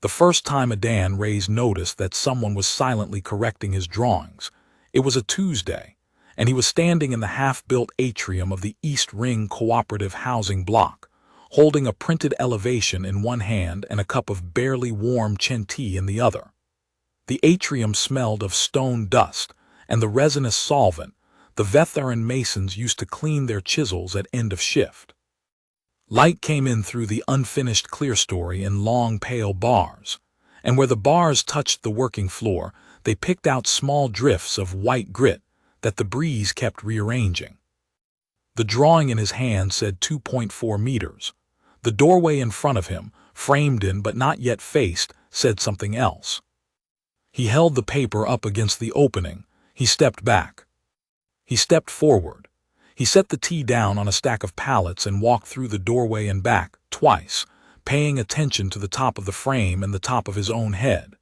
The first time Adan raised notice that someone was silently correcting his drawings. It was a Tuesday, and he was standing in the half-built atrium of the East Ring Cooperative Housing Block, holding a printed elevation in one hand and a cup of barely warm tea in the other. The atrium smelled of stone dust and the resinous solvent the Veth'aran masons used to clean their chisels at end of shift. Light came in through the unfinished clerestory in long pale bars, and where the bars touched the working floor, they picked out small drifts of white grit that the breeze kept rearranging. The drawing in his hand said 2.4 meters. The doorway in front of him, framed in but not yet faced, said something else. He held the paper up against the opening. He stepped back. He stepped forward. He set the tea down on a stack of pallets and walked through the doorway and back, twice, paying attention to the top of the frame and the top of his own head.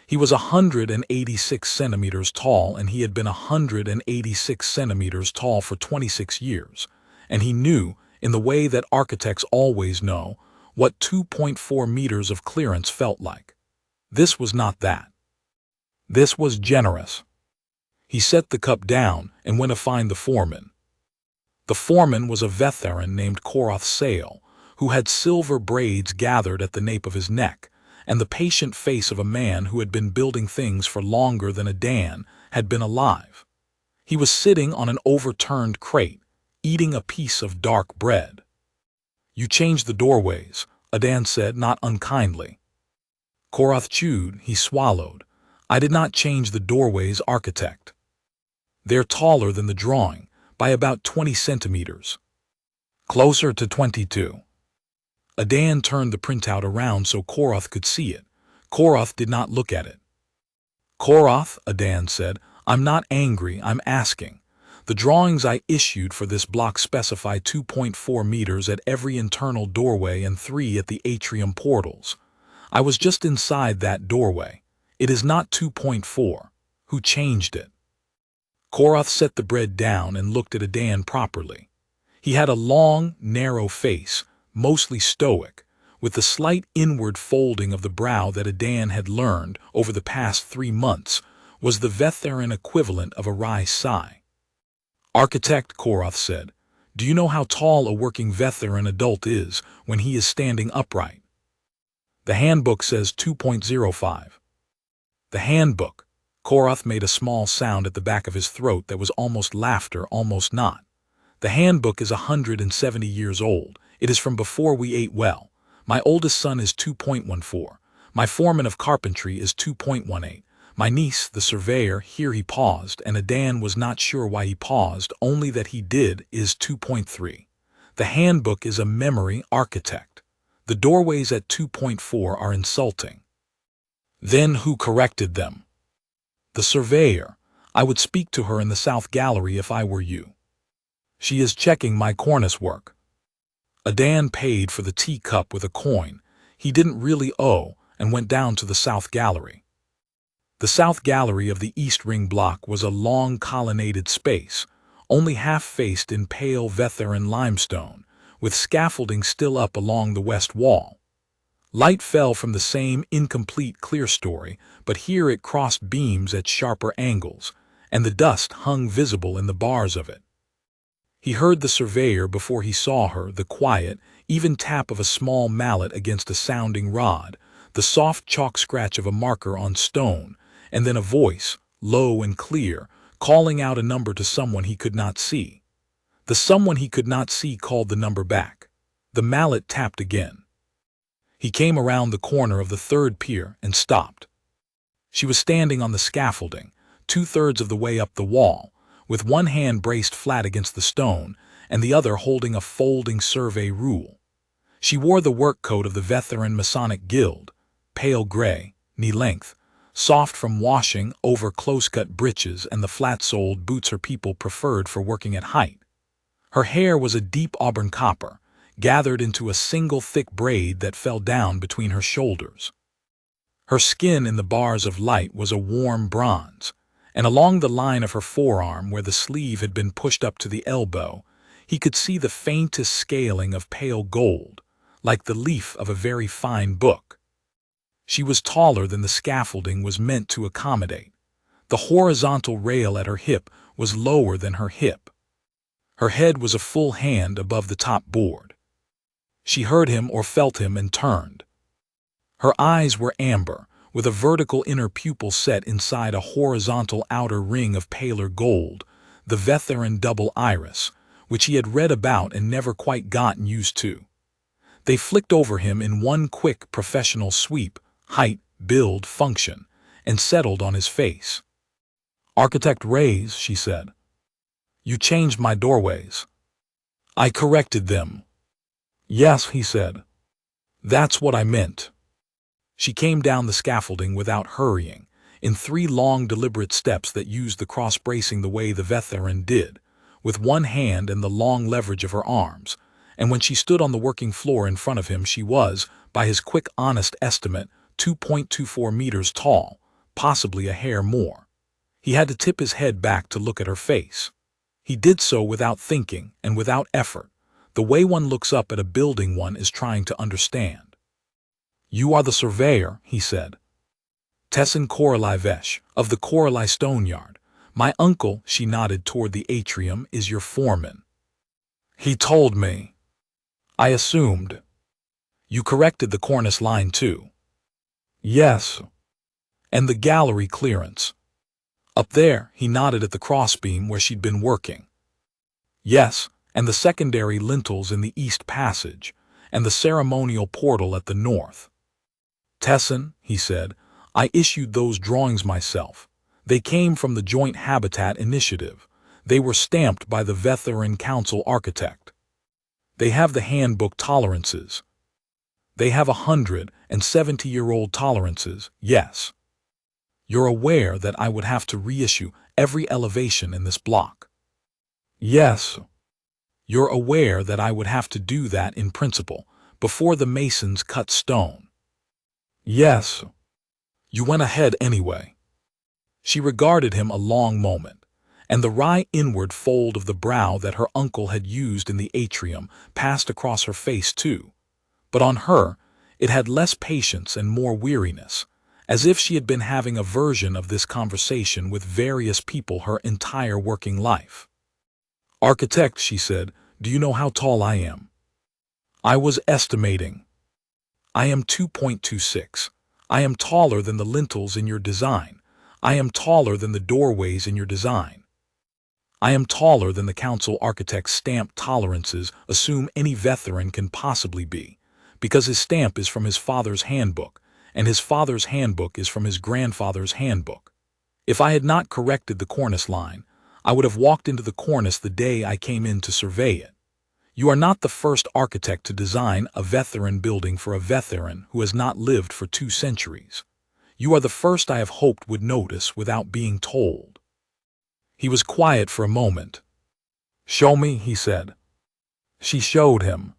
He was 186 centimeters tall, and he had been 186 centimeters tall for 26 years, and he knew, in the way that architects always know, what 2.4 meters of clearance felt like. This was not that. This was generous. He set the cup down and went to find the foreman. The foreman was a Veth'aran named Korath Sale, who had silver braids gathered at the nape of his neck, and the patient face of a man who had been building things for longer than Adan had been alive. He was sitting on an overturned crate, eating a piece of dark bread. "You changed the doorways," Adan said, not unkindly. Korath chewed. He swallowed. "I did not change the doorways, architect. They're taller than the drawing, by about 20 centimeters. Closer to 22. Adan turned the printout around so Korath could see it. Korath did not look at it. "Korath," Adan said, "I'm not angry, I'm asking. The drawings I issued for this block specify 2.4 meters at every internal doorway and 3 at the atrium portals. I was just inside that doorway. It is not 2.4. Who changed it?" Korath set the bread down and looked at Adan properly. He had a long, narrow face, mostly stoic, with the slight inward folding of the brow that Adan had learned over the past 3 months was the Veth'aran equivalent of a wry sigh. "Architect," Korath said, "do you know how tall a working Veth'aran adult is when he is standing upright?" "The handbook says 2.05. "The handbook." Korath made a small sound at the back of his throat that was almost laughter, almost not. "The handbook is 170 years old. It is from before we ate well. My oldest son is 2.14. My foreman of carpentry is 2.18. My niece, the surveyor," here he paused, and Adan was not sure why he paused, only that he did, "is 2.3. The handbook is a memory, architect. The doorways at 2.4 are insulting." "Then who corrected them?" "The surveyor. I would speak to her in the South Gallery if I were you. She is checking my cornice work." Adan paid for the teacup with a coin he didn't really owe and went down to the South Gallery. The South Gallery of the East Ring block was a long colonnaded space, only half-faced in pale Veth'aran limestone, with scaffolding still up along the west wall. Light fell from the same incomplete clerestory, but here it crossed beams at sharper angles, and the dust hung visible in the bars of it. He heard the surveyor before he saw her, the quiet, even tap of a small mallet against a sounding rod, the soft chalk scratch of a marker on stone, and then a voice, low and clear, calling out a number to someone he could not see. The someone he could not see called the number back. The mallet tapped again. He came around the corner of the third pier and stopped. She was standing on the scaffolding, 2/3 of the way up the wall, with one hand braced flat against the stone and the other holding a folding survey rule. She wore the work coat of the Veth'aran Masonic Guild, pale gray, knee-length, soft from washing over close-cut breeches and the flat-soled boots her people preferred for working at height. Her hair was a deep auburn copper, gathered into a single thick braid that fell down between her shoulders. Her skin in the bars of light was a warm bronze, and along the line of her forearm where the sleeve had been pushed up to the elbow, he could see the faintest scaling of pale gold, like the leaf of a very fine book. She was taller than the scaffolding was meant to accommodate. The horizontal rail at her hip was lower than her hip. Her head was a full hand above the top board. She heard him or felt him and turned. Her eyes were amber, with a vertical inner pupil set inside a horizontal outer ring of paler gold, the Veth'aran double iris, which he had read about and never quite gotten used to. They flicked over him in one quick professional sweep, height, build, function, and settled on his face. "Architect Reyes," she said. "You changed my doorways." I corrected them. "Yes," he said. "That's what I meant." She came down the scaffolding without hurrying, in 3 long deliberate steps that used the cross-bracing the way the Veth'aran did, with one hand and the long leverage of her arms, and when she stood on the working floor in front of him she was, by his quick honest estimate, 2.24 meters tall, possibly a hair more. He had to tip his head back to look at her face. He did so without thinking and without effort, the way one looks up at a building one is trying to understand. "You are the surveyor," he said. "Tessin Vesh, of the Stoneyard. My uncle," she nodded toward the atrium, "is your foreman." "He told me." "I assumed." "You corrected the cornice line too." "Yes." "And the gallery clearance." "Up there," he nodded at the crossbeam where she'd been working. "Yes, and the secondary lintels in the east passage, and the ceremonial portal at the north." "Tessin," he said, "I issued those drawings myself. They came from the Joint Habitat Initiative. They were stamped by the Veth'aran Council architect. They have the handbook tolerances. They have 170-year-old tolerances, yes. You're aware that I would have to reissue every elevation in this block?" "Yes." "You're aware that I would have to do that in principle, before the masons cut stone?" "Yes." "You went ahead anyway." She regarded him a long moment, and the wry inward fold of the brow that her uncle had used in the atrium passed across her face too. But on her, it had less patience and more weariness, as if she had been having a version of this conversation with various people her entire working life. "Architect," she said, "do you know how tall I am?" "I was estimating." "I am 2.26. I am taller than the lintels in your design. I am taller than the doorways in your design. I am taller than the council architect's stamp tolerances assume any Veth'aran can possibly be, because his stamp is from his father's handbook, and his father's handbook is from his grandfather's handbook. If I had not corrected the cornice line, I would have walked into the cornice the day I came in to survey it. You are not the first architect to design a Veth'aran building for a Veth'aran who has not lived for 2 centuries. You are the first I have hoped would notice without being told." He was quiet for a moment. "Show me," he said. She showed him.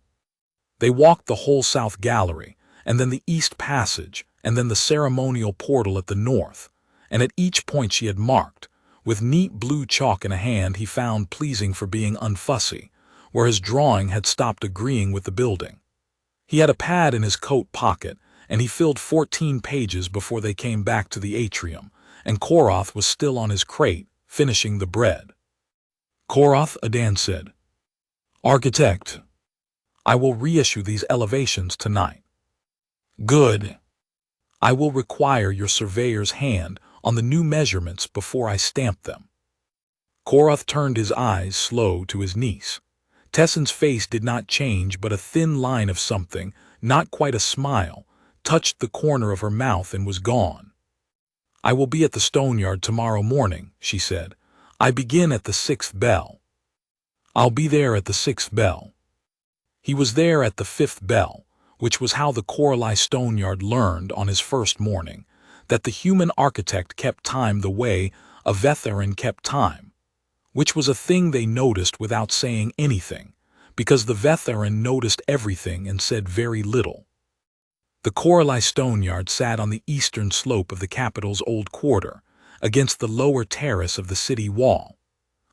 They walked the whole south gallery, and then the east passage, and then the ceremonial portal at the north, and at each point she had marked, with neat blue chalk in a hand he found pleasing for being unfussy, where his drawing had stopped agreeing with the building. He had a pad in his coat pocket, and he filled 14 pages before they came back to the atrium, and Koroth was still on his crate, finishing the bread. "Koroth," Adan said. "Architect, I will reissue these elevations tonight." "Good. I will require your surveyor's hand on the new measurements before I stamp them." Koroth turned his eyes slow to his niece. Tessin's face did not change, but a thin line of something, not quite a smile, touched the corner of her mouth and was gone. "I will be at the Stoneyard tomorrow morning," she said. "I begin at the 6th bell." "I'll be there at the 6th bell." He was there at the 5th bell, which was how the Stoneyard learned on his first morning that the human architect kept time the way a Veth'aran kept time, which was a thing they noticed without saying anything, because the Veth'aran noticed everything and said very little. The Stoneyard sat on the eastern slope of the capital's old quarter, against the lower terrace of the city wall.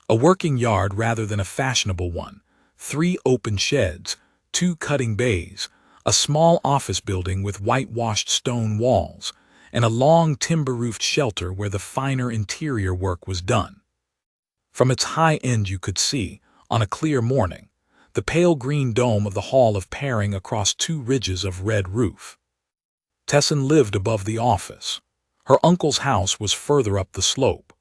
A working yard rather than a fashionable one, 3 open sheds, 2 cutting bays, a small office building with whitewashed stone walls, and a long timber-roofed shelter where the finer interior work was done. From its high end you could see, on a clear morning, the pale green dome of the hall of pairing across two ridges of red roof. Tessin lived above the office. Her uncle's house was further up the slope.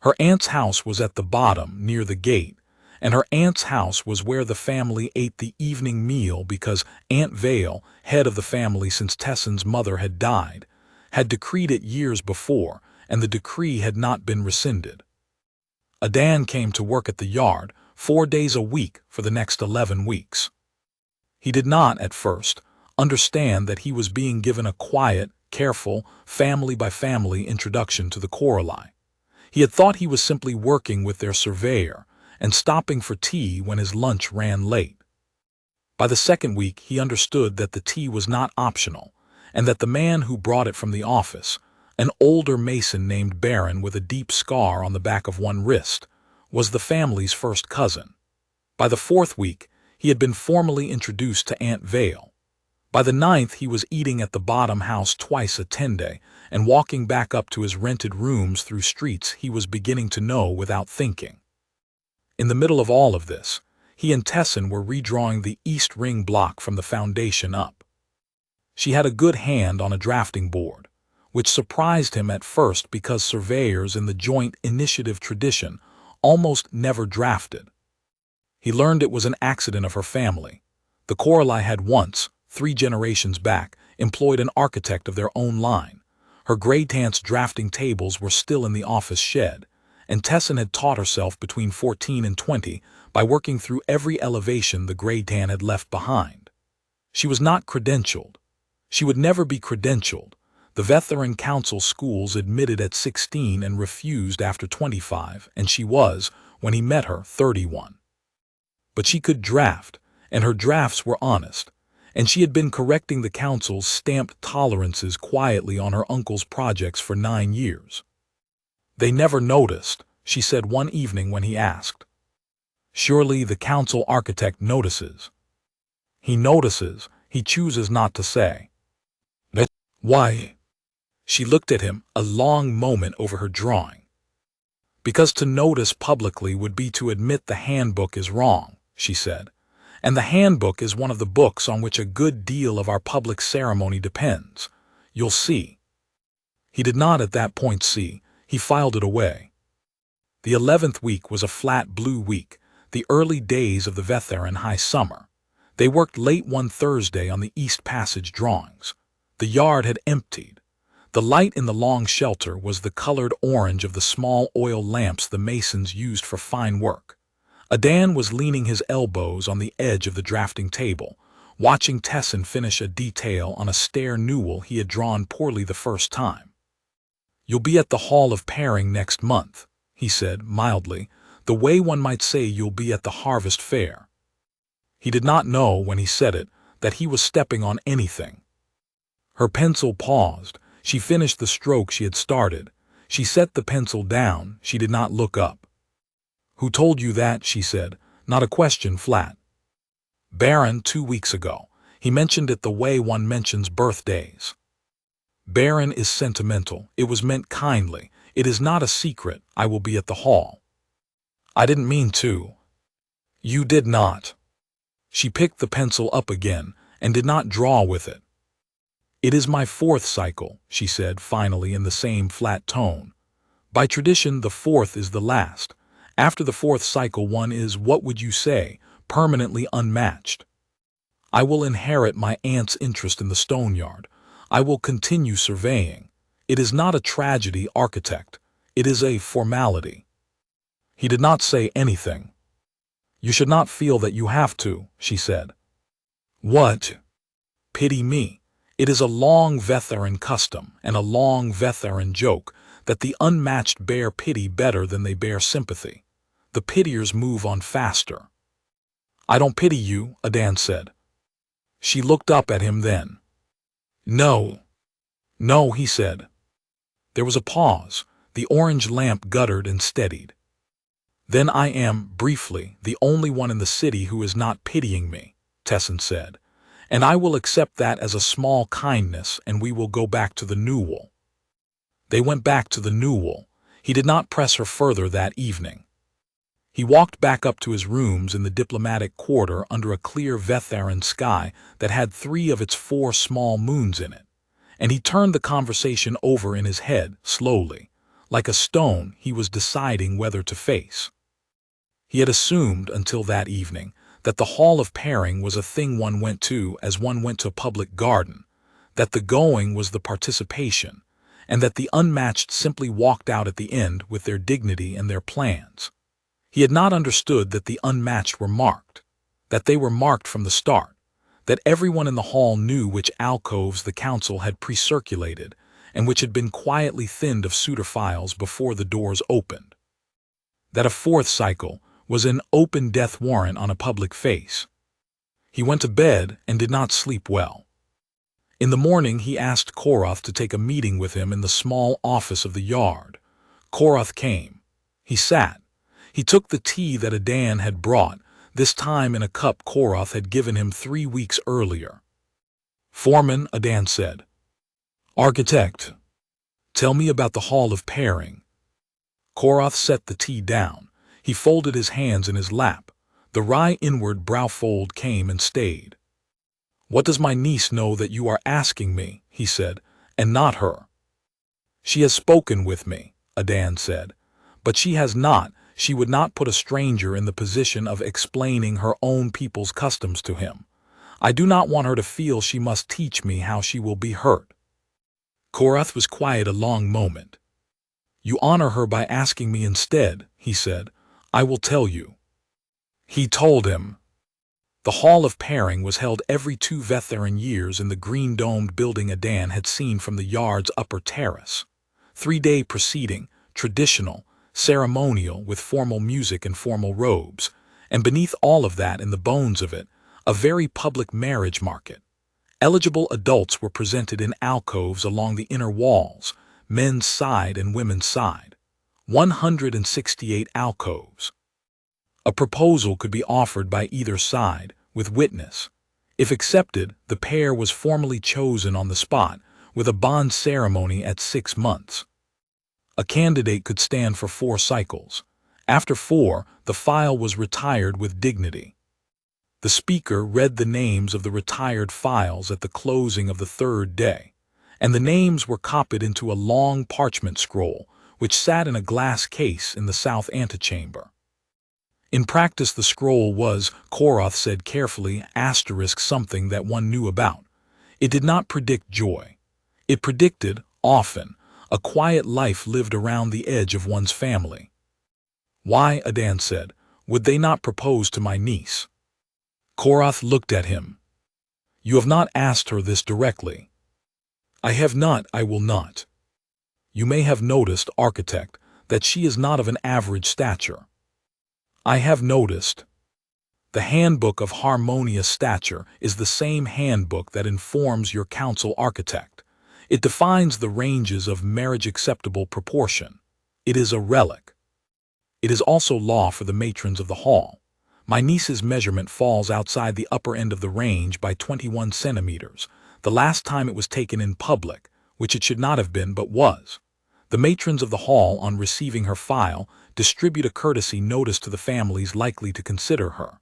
Her aunt's house was at the bottom, near the gate, and her aunt's house was where the family ate the evening meal because Aunt Vale, head of the family since Tessin's mother had died, had decreed it years before, and the decree had not been rescinded. Adan came to work at the yard 4 days a week for the next 11 weeks. He did not, at first, understand that he was being given a quiet, careful, family-by-family introduction to the Coralie. He had thought he was simply working with their surveyor and stopping for tea when his lunch ran late. By the second week, he understood that the tea was not optional, and that the man who brought it from the office, an older mason named Veth'aran with a deep scar on the back of one wrist, was the family's first cousin. By the fourth week, he had been formally introduced to Aunt Vale. By the ninth, he was eating at the bottom house twice a Tenday and walking back up to his rented rooms through streets he was beginning to know without thinking. In the middle of all of this, he and Tessin were redrawing the East Ring block from the foundation up. She had a good hand on a drafting board, which surprised him at first because surveyors in the joint initiative tradition almost never drafted. He learned it was an accident of her family. The Coralie had once, 3 generations back, employed an architect of their own line. Her Greytant's drafting tables were still in the office shed, and Tessin had taught herself between 14 and 20 by working through every elevation the Greytant had left behind. She was not credentialed. She would never be credentialed. The Veth'aran Council schools admitted at 16 and refused after 25, and she was, when he met her, 31. But she could draft, and her drafts were honest, and she had been correcting the council's stamped tolerances quietly on her uncle's projects for 9 years. They never noticed, she said one evening when he asked. Surely the council architect notices. He notices, he chooses not to say. Why? She looked at him a long moment over her drawing. Because to notice publicly would be to admit the handbook is wrong, she said, and the handbook is one of the books on which a good deal of our public ceremony depends. You'll see. He did not at that point see. He filed it away. The 11th week was a flat blue week, the early days of the Veth'aran high summer. They worked late one Thursday on the East Passage drawings. The yard had emptied. The light in the long shelter was the colored orange of the small oil lamps the masons used for fine work. Adan was leaning his elbows on the edge of the drafting table, watching Tessin finish a detail on a stair newel he had drawn poorly the first time. "You'll be at the Hall of Pairing next month," he said mildly, the way one might say you'll be at the harvest fair. He did not know, when he said it, that he was stepping on anything. Her pencil paused. She finished the stroke she had started. She set the pencil down. She did not look up. "Who told you that?" she said, not a question, flat. "Veth'aran 2 weeks ago. He mentioned it the way one mentions birthdays." "Veth'aran is sentimental. It was meant kindly. It is not a secret. I will be at the hall." "I didn't mean to." "You did not." She picked the pencil up again and did not draw with it. "It is my 4th cycle," she said finally in the same flat tone. "By tradition, the 4th is the last. After the 4th cycle one is, what would you say, permanently unmatched. I will inherit my aunt's interest in the stoneyard. I will continue surveying. It is not a tragedy, architect. It is a formality." He did not say anything. "You should not feel that you have to," she said. "What?" "Pity me. It is a long Veth'aran custom and a long Veth'aran joke that the unmatched bear pity better than they bear sympathy. The pitiers move on faster." "I don't pity you," Adan said. She looked up at him then. "No." "No," he said. There was a pause. The orange lamp guttered and steadied. "Then I am, briefly, the only one in the city who is not pitying me," Tessin said, and I will accept that as a small kindness, and we will go back to the Newell. They went back to the Newell. He did not press her further that evening. He walked back up to his rooms in the diplomatic quarter under a clear Veth'aran sky that had 3 of its 4 small moons in it, and he turned the conversation over in his head slowly, like a stone he was deciding whether to face. He had assumed until that evening that the hall of pairing was a thing one went to as one went to a public garden, that the going was the participation, and that the unmatched simply walked out at the end with their dignity and their plans. He had not understood that the unmatched were marked, that they were marked from the start, that everyone in the hall knew which alcoves the council had pre-circulated and which had been quietly thinned of suitor files before the doors opened. That a 4th cycle was an open death warrant on a public face. He went to bed and did not sleep well. In the morning he asked Koroth to take a meeting with him in the small office of the yard. Koroth came. He sat. He took the tea that Adan had brought, this time in a cup Koroth had given him 3 weeks earlier. "Foreman," Adan said. "Architect, tell me about the hall of pairing." Koroth set the tea down. He folded his hands in his lap. The wry inward brow fold came and stayed. "What does my niece know that you are asking me?" he said, "and not her?" "She has spoken with me," Adan said, "but she has not. She would not put a stranger in the position of explaining her own people's customs to him. I do not want her to feel she must teach me how she will be hurt." Koroth was quiet a long moment. "You honor her by asking me instead," he said. "I will tell you." He told him. The hall of pairing was held every 2 Veth'aran years in the green-domed building Adan had seen from the yard's upper terrace. 3-day proceeding, traditional, ceremonial, with formal music and formal robes, and beneath all of that, in the bones of it, a very public marriage market. Eligible adults were presented in alcoves along the inner walls, men's side and women's side. 168 alcoves. A proposal could be offered by either side, with witness. If accepted, the pair was formally chosen on the spot, with a bond ceremony at 6 months. A candidate could stand for 4 cycles. After 4, the file was retired with dignity. The speaker read the names of the retired files at the closing of the 3rd day, and the names were copied into a long parchment scroll, which sat in a glass case in the south antechamber. In practice, the scroll was, Koroth said carefully, asterisk something that one knew about. It did not predict joy. It predicted, often, a quiet life lived around the edge of one's family. "Why," Adan said, "would they not propose to my niece?" Koroth looked at him. "You have not asked her this directly." "I have not, I will not." "You may have noticed, architect, that she is not of an average stature." "I have noticed." "The handbook of harmonious stature is the same handbook that informs your council, architect. It defines the ranges of marriage-acceptable proportion. It is a relic. It is also law for the matrons of the hall. My niece's measurement falls outside the upper end of the range by 21 centimeters, the last time it was taken in public, which it should not have been but was. The matrons of the hall, on receiving her file, distribute a courtesy notice to the families likely to consider her.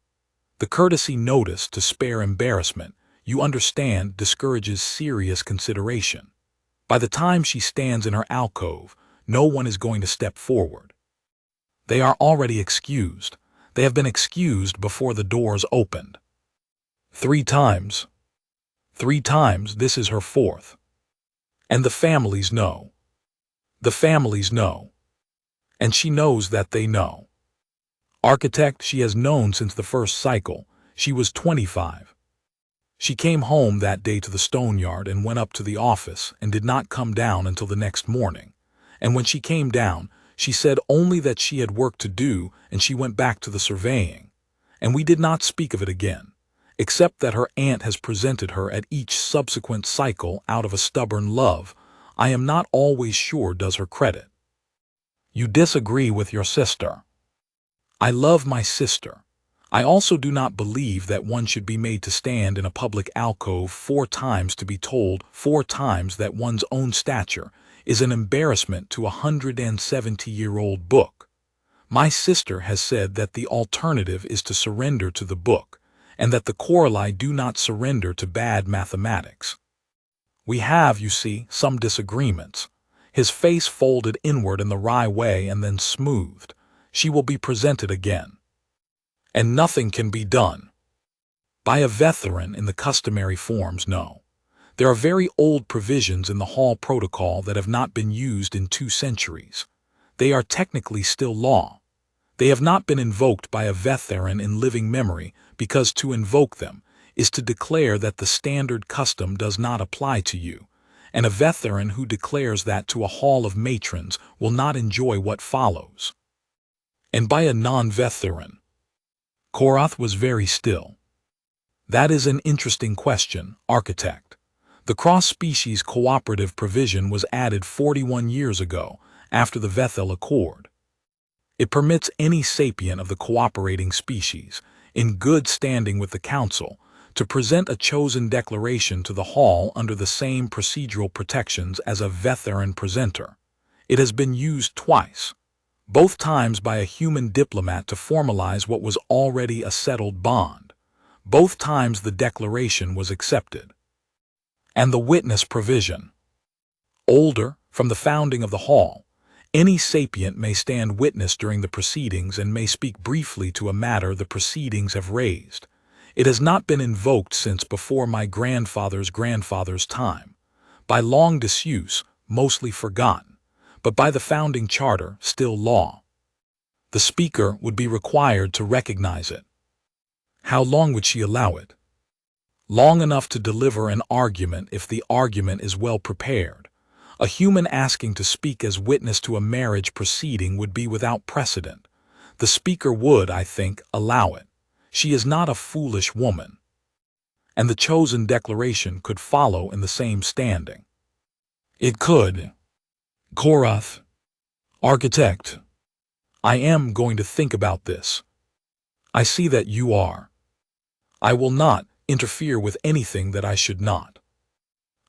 The courtesy notice, to spare embarrassment, you understand, discourages serious consideration. By the time she stands in her alcove, no one is going to step forward. They are already excused. They have been excused before the doors opened. 3 times. 3 times, this is her 4th. And the families know. The families know. And she knows that they know. Architect, she has known since the 1st cycle. She was 25. She came home that day to the stoneyard and went up to the office and did not come down until the next morning. And when she came down, she said only that she had work to do, and she went back to the surveying. And we did not speak of it again, except that her aunt has presented her at each subsequent cycle out of a stubborn love I am not always sure does her credit. "You disagree with your sister." "I love my sister. I also do not believe that one should be made to stand in a public alcove 4 times to be told 4 times that one's own stature is an embarrassment to a 170-year-old book. My sister has said that the alternative is to surrender to the book, and that the Corali do not surrender to bad mathematics. We have, you see, some disagreements. His face folded inward in the wry way and then smoothed. She will be presented again. And nothing can be done by a Veth'aran in the customary forms, no. There are very old provisions in the Hall Protocol that have not been used in 2 centuries. They are technically still law. They have not been invoked by a Veth'aran in living memory because to invoke them is to declare that the standard custom does not apply to you, and a Veth'aran who declares that to a hall of matrons will not enjoy what follows. And by a non-Veth'aran. Korath was very still. That is an interesting question, architect. The cross-species cooperative provision was added 41 years ago, after the Veth'el Accord. It permits any sapient of the cooperating species, in good standing with the Council, to present a chosen declaration to the Hall under the same procedural protections as a Veth'aran presenter. It has been used twice, both times by a human diplomat to formalize what was already a settled bond. Both times the declaration was accepted. And the witness provision. Older, from the founding of the Hall, any sapient may stand witness during the proceedings and may speak briefly to a matter the proceedings have raised. It has not been invoked since before my grandfather's grandfather's time. By long disuse, mostly forgotten, but by the founding charter, still law. The speaker would be required to recognize it. How long would she allow it? Long enough to deliver an argument if the argument is well prepared. A human asking to speak as witness to a marriage proceeding would be without precedent. The speaker would, I think, allow it. She is not a foolish woman. And the chosen declaration could follow in the same standing. It could. Korath. Architect. I am going to think about this. I see that you are. I will not interfere with anything that I should not.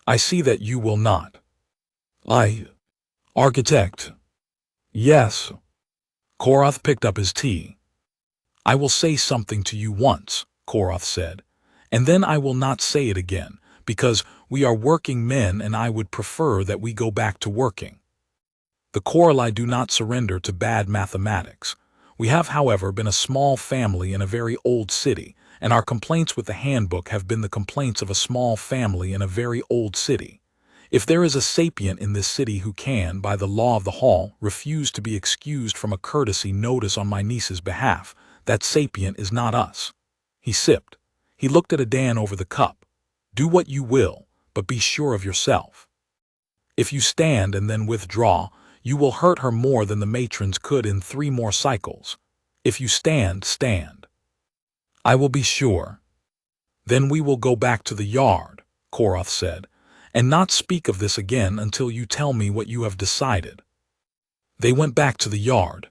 I see that you will not. Architect. Yes. Korath picked up his tea. I will say something to you once, Korath said, and then I will not say it again, because we are working men and I would prefer that we go back to working. The Corali do not surrender to bad mathematics. We have, however, been a small family in a very old city, and our complaints with the handbook have been the complaints of a small family in a very old city. If there is a sapient in this city who can, by the law of the Hall, refuse to be excused from a courtesy notice on my niece's behalf, that sapient is not us. He sipped. He looked at Adan over the cup. Do what you will, but be sure of yourself. If you stand and then withdraw, you will hurt her more than the matrons could in 3 more cycles. If you stand, stand. I will be sure. Then we will go back to the yard, Korath said, and not speak of this again until you tell me what you have decided. They went back to the yard.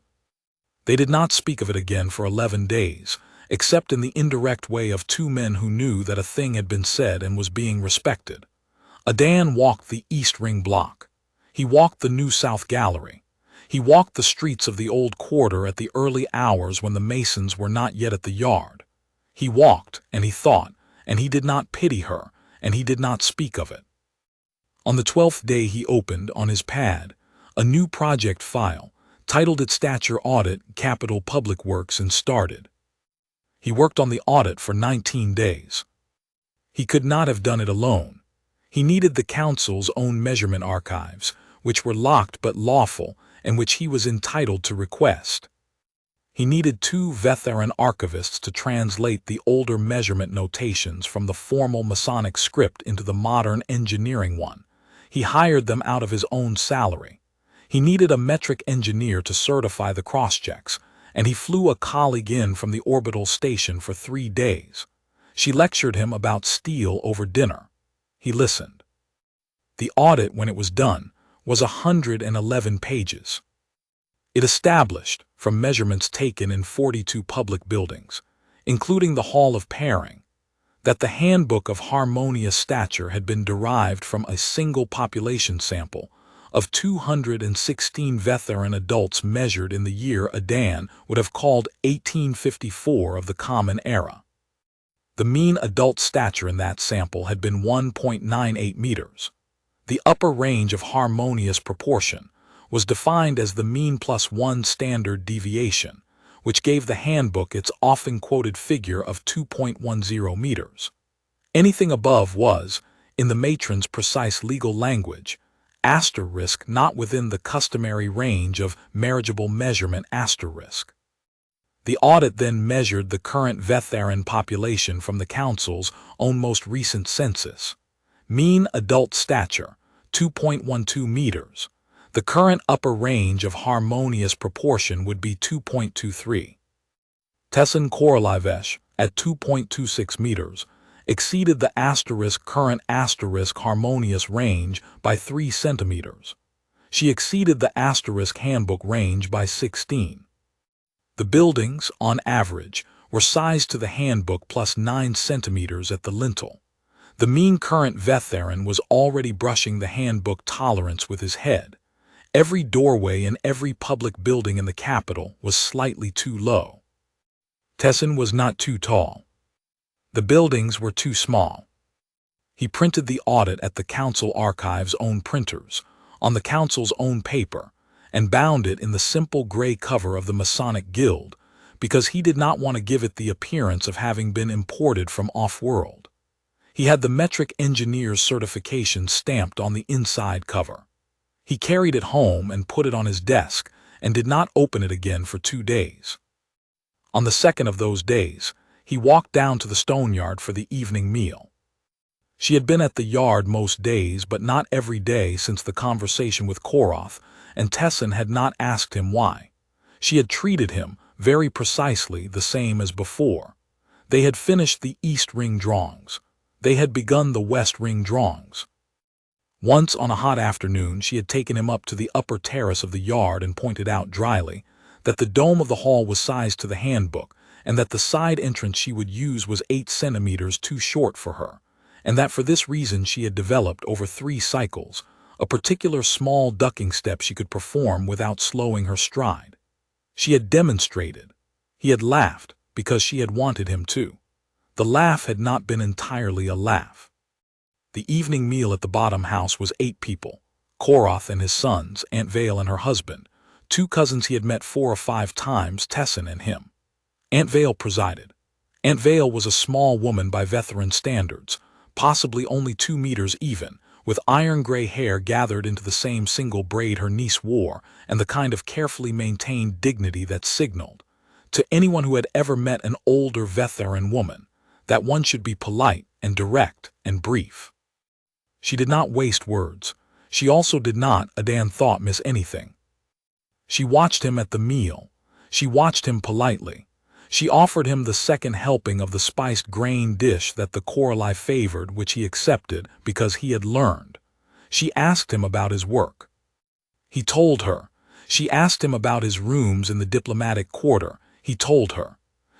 They did not speak of it again for 11 days, except in the indirect way of 2 men who knew that a thing had been said and was being respected. Adan walked the East Ring block. He walked the New South Gallery. He walked the streets of the old quarter at the early hours when the masons were not yet at the yard. He walked, and he thought, and he did not pity her, and he did not speak of it. On the 12th day he opened, on his pad, a new project file, titled it Stature Audit, Capital Public Works, and started. He worked on the audit for 19 days. He could not have done it alone. He needed the council's own measurement archives, which were locked but lawful, and which he was entitled to request. He needed 2 Veth'aran archivists to translate the older measurement notations from the formal Masonic script into the modern engineering one. He hired them out of his own salary. He needed a metric engineer to certify the cross-checks, and he flew a colleague in from the orbital station for 3 days. She lectured him about steel over dinner. He listened. The audit, when it was done, was 111 pages. It established, from measurements taken in 42 public buildings, including the hall of pairing, that the handbook of harmonious stature had been derived from a single population sample of 216 Veth'aran adults measured in the year Adan would have called 1854 of the Common Era. The mean adult stature in that sample had been 1.98 meters. The upper range of harmonious proportion was defined as the mean plus one standard deviation, which gave the handbook its often quoted figure of 2.10 meters. Anything above was, in the matron's precise legal language, asterisk not within the customary range of marriageable measurement asterisk. The audit then measured the current Veth'aran population from the Council's own most recent census. Mean adult stature, 2.12 meters. The current upper range of harmonious proportion would be 2.23. Tessin Korolivesh, at 2.26 meters, exceeded the asterisk current asterisk harmonious range by 3 centimeters. She exceeded the asterisk handbook range by 16. The buildings, on average, were sized to the handbook plus 9 centimeters at the lintel. The mean current Veth'aran was already brushing the handbook tolerance with his head. Every doorway in every public building in the capital was slightly too low. Tessin was not too tall. The buildings were too small. He printed the audit at the council archive's own printers, on the council's own paper, and bound it in the simple gray cover of the Masonic Guild, because he did not want to give it the appearance of having been imported from off-world. He had the metric engineer's certification stamped on the inside cover. He carried it home and put it on his desk, and did not open it again for 2 days. On the second of those days, he walked down to the stoneyard for the evening meal. She had been at the yard most days, but not every day since the conversation with Koroth, and Tessin had not asked him why. She had treated him, very precisely, the same as before. They had finished the East Ring drawings. They had begun the West Ring drawings. Once on a hot afternoon she had taken him up to the upper terrace of the yard and pointed out dryly that the dome of the hall was sized to the handbook, and that the side entrance she would use was 8 centimeters too short for her, and that for this reason she had developed over 3 cycles a particular small ducking step she could perform without slowing her stride. She had demonstrated. He had laughed because she had wanted him to. The laugh had not been entirely a laugh. The evening meal at the bottom house was 8 people: Koroth and his sons, Aunt Vale and her husband, 2 cousins he had met 4 or 5 times, Tessin and him. Aunt Vale presided. Aunt Vale was a small woman by Veth'aran standards, possibly only 2 meters even, with iron-gray hair gathered into the same single braid her niece wore, and the kind of carefully maintained dignity that signaled, to anyone who had ever met an older Veth'aran woman, that one should be polite and direct and brief. She did not waste words. She also did not, Adan thought, miss anything. She watched him at the meal. She watched him politely. She offered him the second helping of the spiced grain dish that the Koroli favored, which he accepted because he had learned. She asked him about his work. He told her. She asked him about his rooms in the diplomatic quarter. He told her.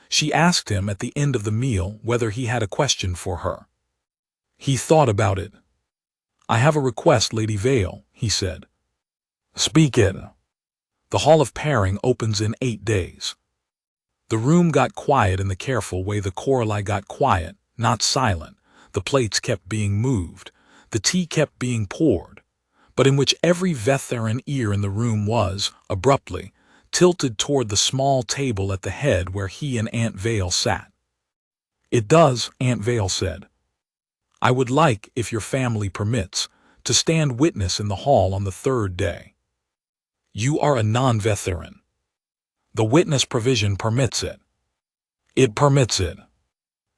She asked him at the end of the meal whether he had a question for her. He thought about it. "I have a request, Lady Vale," he said. "Speak it." "The Hall of Pairing opens in 8 days. The room got quiet in the careful way the Koroli got quiet, not silent. The plates kept being moved. The tea kept being poured, but in which every Veth'aran ear in the room was, abruptly, tilted toward the small table at the head where he and Aunt Vale sat. "It does," Aunt Vale said. "I would like, if your family permits, to stand witness in the hall on the 3rd day. You are a non-Veth'aran. The witness provision permits it. It permits it.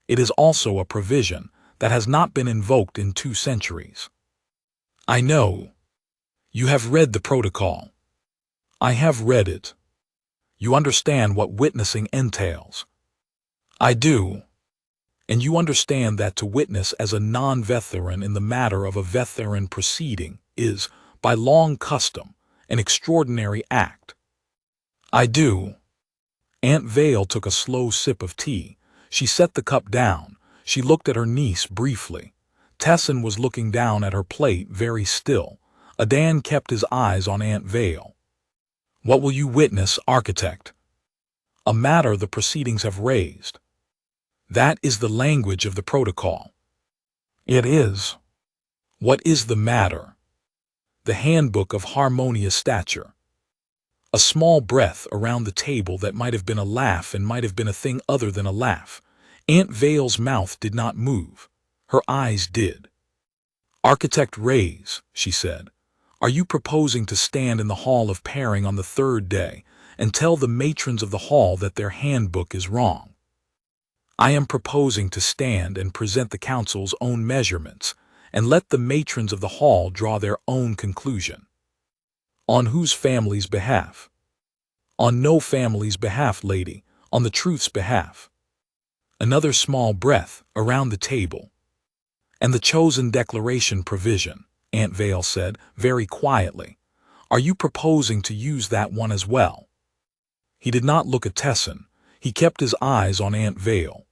It is also a provision that has not been invoked in 2 centuries. I know. You have read the protocol. I have read it. You understand what witnessing entails. I do. And you understand that to witness as a non-Veth'aran in the matter of a Veth'aran proceeding is, by long custom, an extraordinary act. I do." Aunt Vale took a slow sip of tea. She set the cup down. She looked at her niece briefly. Tessin was looking down at her plate, very still. Adan kept his eyes on Aunt Vale. "What will you witness, architect?" "A matter the proceedings have raised." "That is the language of the protocol." "It is." "What is the matter?" "The handbook of harmonious stature." A small breath around the table that might have been a laugh and might have been a thing other than a laugh. Aunt Vale's mouth did not move. Her eyes did. "Architect Reyes," she said, "are you proposing to stand in the hall of pairing on the third day and tell the matrons of the hall that their handbook is wrong?" "I am proposing to stand and present the council's own measurements and let the matrons of the hall draw their own conclusion." "On whose family's behalf?" "On no family's behalf, lady, on the truth's behalf." Another small breath around the table. "And the chosen declaration provision," Aunt Vale said very quietly. "Are you proposing to use that one as well?" He did not look at Tessin. He kept his eyes on Aunt Vale.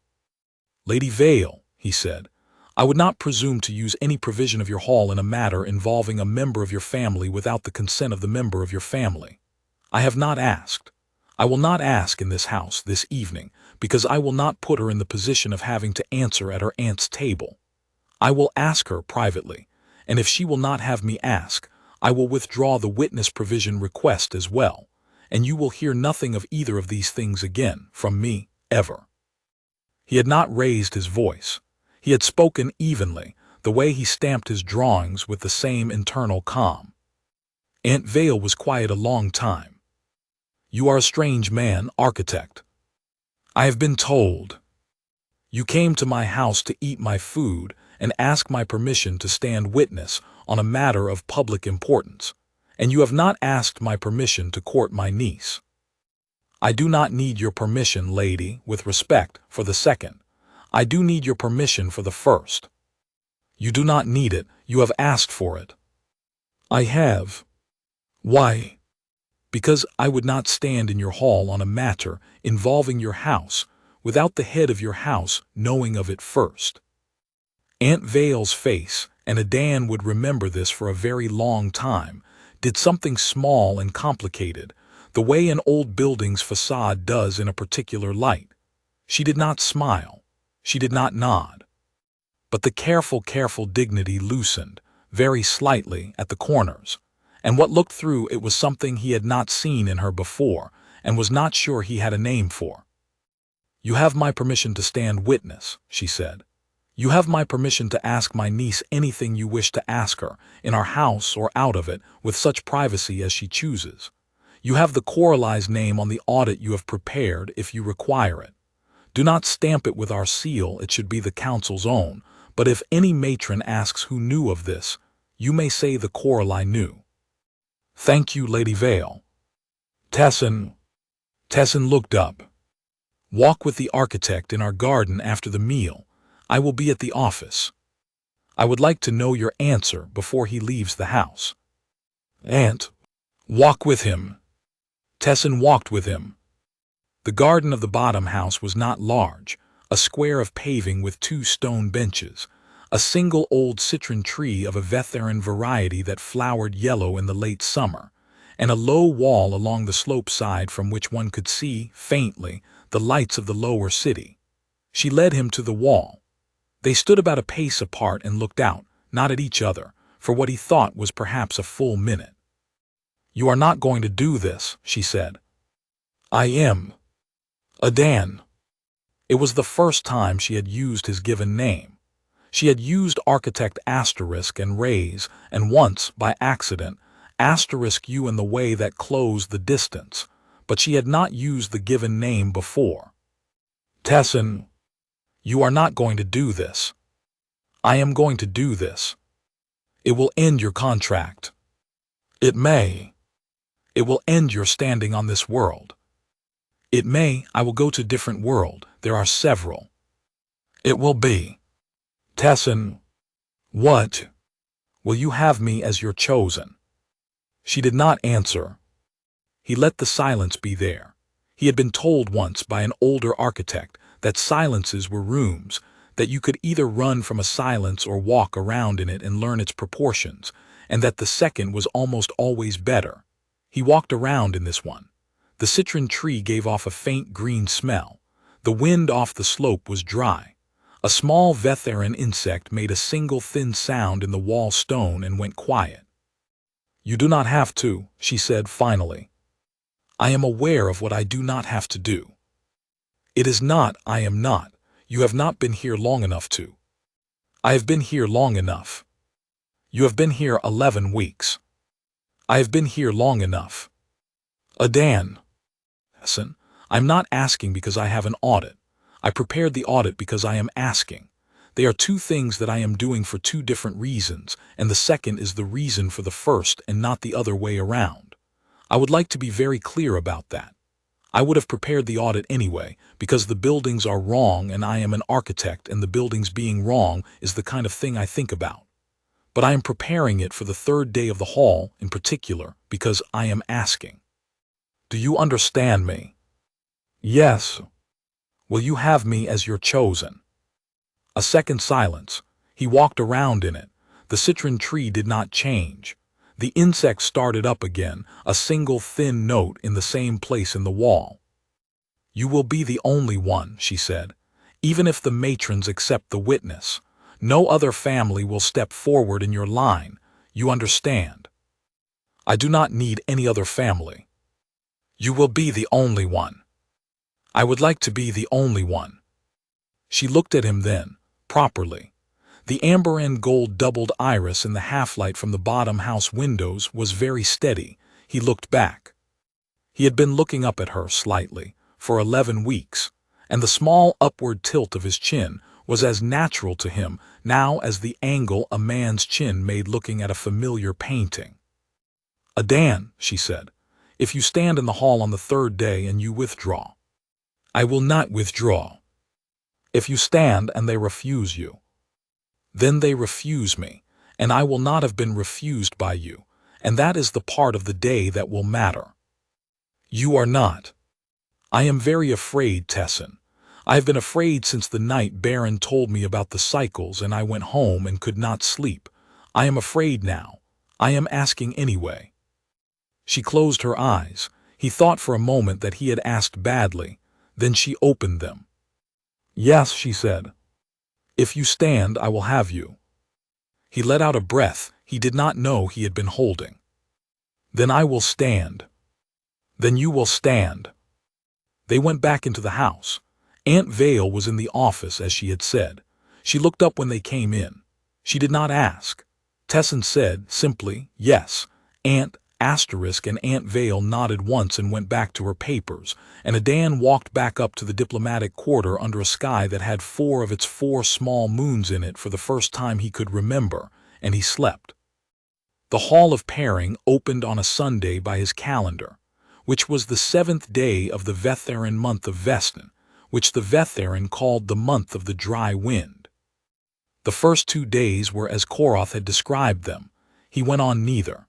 "Lady Vale," he said, "I would not presume to use any provision of your hall in a matter involving a member of your family without the consent of the member of your family. I have not asked. I will not ask in this house this evening, because I will not put her in the position of having to answer at her aunt's table. I will ask her privately, and if she will not have me ask, I will withdraw the witness provision request as well, and you will hear nothing of either of these things again from me, ever." He had not raised his voice. He had spoken evenly, the way he stamped his drawings with the same internal calm. Aunt Vale was quiet a long time. "You are a strange man, architect. I have been told. You came to my house to eat my food and ask my permission to stand witness on a matter of public importance, and you have not asked my permission to court my niece. I do not need your permission, lady, with respect, for the second. I do need your permission for the first." "You do not need it. You have asked for it." "I have." "Why?" "Because I would not stand in your hall on a matter involving your house without the head of your house knowing of it first." Aunt Vale's face, and Adan would remember this for a very long time, did something small and complicated, the way an old building's facade does in a particular light. She did not smile. She did not nod. But the careful dignity loosened, very slightly, at the corners, and what looked through it was something he had not seen in her before and was not sure he had a name for. "You have my permission to stand witness," she said. "You have my permission to ask my niece anything you wish to ask her, in our house or out of it, with such privacy as she chooses. You have the Corali's name on the audit you have prepared if you require it. Do not stamp it with our seal, it should be the council's own, but if any matron asks who knew of this, you may say the Corali knew." "Thank you, Lady Vale." Tessin looked up. "Walk with the architect in our garden after the meal. I will be at the office. I would like to know your answer before he leaves the house." "Aunt, walk with him." Tessin walked with him. The garden of the bottom house was not large, a square of paving with 2 stone benches, a single old citron tree of a Veth'aran variety that flowered yellow in the late summer, and a low wall along the slope side from which one could see, faintly, the lights of the lower city. She led him to the wall. They stood about a pace apart and looked out, not at each other, for what he thought was perhaps a full minute. "You are not going to do this," she said. "I am." "Adan." It was the first time she had used his given name. She had used architect asterisk and Reyes, and once, by accident, asterisk you in the way that closed the distance, but she had not used the given name before. "Tessin, you are not going to do this." "I am going to do this." "It will end your contract." "It may." "It will end your standing on this world." "It may. I will go to a different world. There are several." "It will be." "Tessin." "What?" "Will you have me as your chosen?" She did not answer. He let the silence be there. He had been told once by an older architect that silences were rooms, that you could either run from a silence or walk around in it and learn its proportions, and that the second was almost always better. He walked around in this one. The citron tree gave off a faint green smell. The wind off the slope was dry. A small Veth'aran insect made a single thin sound in the wall stone and went quiet. "You do not have to," she said finally. "I am aware of what I do not have to do. It is not, I am not. You have not been here long enough to. I have been here long enough. You have been here 11 weeks. I have been here long enough. Adan. Listen, I'm not asking because I have an audit. I prepared the audit because I am asking. They are two things that I am doing for two different reasons, and the second is the reason for the first and not the other way around. I would like to be very clear about that. I would have prepared the audit anyway, because the buildings are wrong and I am an architect and the buildings being wrong is the kind of thing I think about. But I am preparing it for the third day of the hall in particular because I am asking. Do you understand me? Yes. Will you have me as your chosen? A second silence. He walked around in it. The citron tree did not change. The insect started up again, a single thin note in the same place in the wall. You will be the only one, she said. Even if the matrons accept the witness, no other family will step forward in your line. You understand? I do not need any other family. You will be the only one. I would like to be the only one. She looked at him then, properly. The amber and gold doubled iris in the half-light from the bottom house windows was very steady. He looked back. He had been looking up at her slightly for 11 weeks, and the small upward tilt of his chin was as natural to him now as the angle a man's chin made looking at a familiar painting. Adan, she said, if you stand in the hall on the third day and you withdraw. I will not withdraw. If you stand and they refuse you, then they refuse me, and I will not have been refused by you, and that is the part of the day that will matter. You are not. I am very afraid, Tessin. I have been afraid since the night Baron told me about the cycles and I went home and could not sleep. I am afraid now. I am asking anyway. She closed her eyes. He thought for a moment that he had asked badly. Then she opened them. Yes, she said. If you stand, I will have you. He let out a breath he did not know he had been holding. Then I will stand. Then you will stand. They went back into the house. Aunt Vale was in the office as she had said. She looked up when they came in. She did not ask. Tessin said simply, yes. Aunt and Aunt Vale nodded once and went back to her papers, and Adan walked back up to the diplomatic quarter under a sky that had 4 of its 4 small moons in it for the first time he could remember, and he slept. The Hall of Pairing opened on a Sunday by his calendar, which was the 7th day of the Veth'aran month of Vestan, which the Veth'aran called the month of the dry wind. The first 2 days were as Koroth had described them. He went on neither.